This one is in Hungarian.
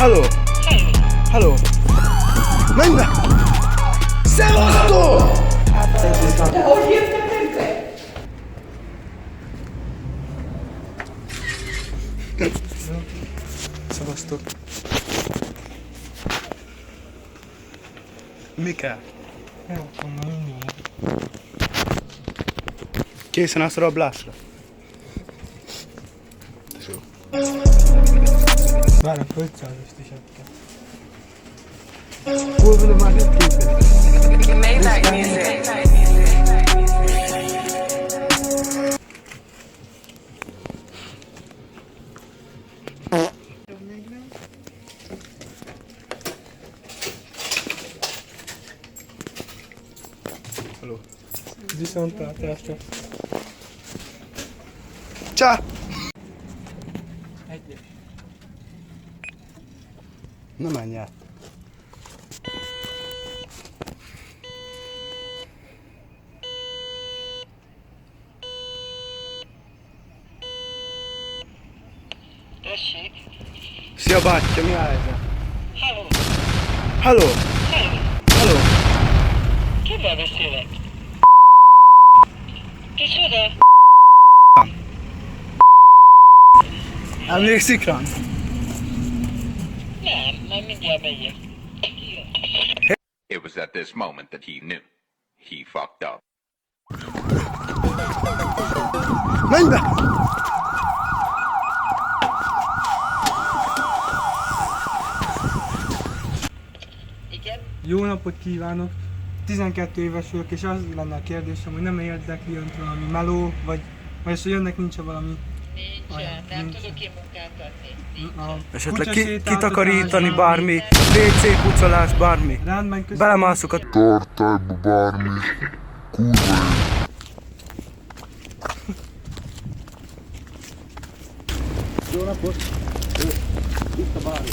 Halló! Halló! Menj be! Szevasztok! De hogy jöttek önte? Szevasztok! Mi kell? Készen állsz a rablásra? Tesó. Már a 500-est is adtam. Hol van a már egy képet? Maybach music. Halló. Viszontlátásra. Csá! Egyes. Na menj át. Tessék? Szia bátyja, mi a helyzet? Halló? Halló! Halló? Halló! Kivel beszélek? Kicsoda? Emlékszik rám? Nem, majd mindjárt megyek. It was at this moment that he knew. He fucked up. Menj be! Igen? Jó napot kívánok! 12 éves vagyok, és az lenne a kérdésem, hogy nem érdekli önt valami meló, vagy hogy jönnek nincs valami... Nincsen, nem Nincsen. tudok én munkát adni. A Esetleg kutyasétáltatás, kitakarítani bármi, WC pucolás, bármi. Rendben, köszönöm. Belemászok a tartályba bármi kurva jó. Jó napot! Itt a bármi.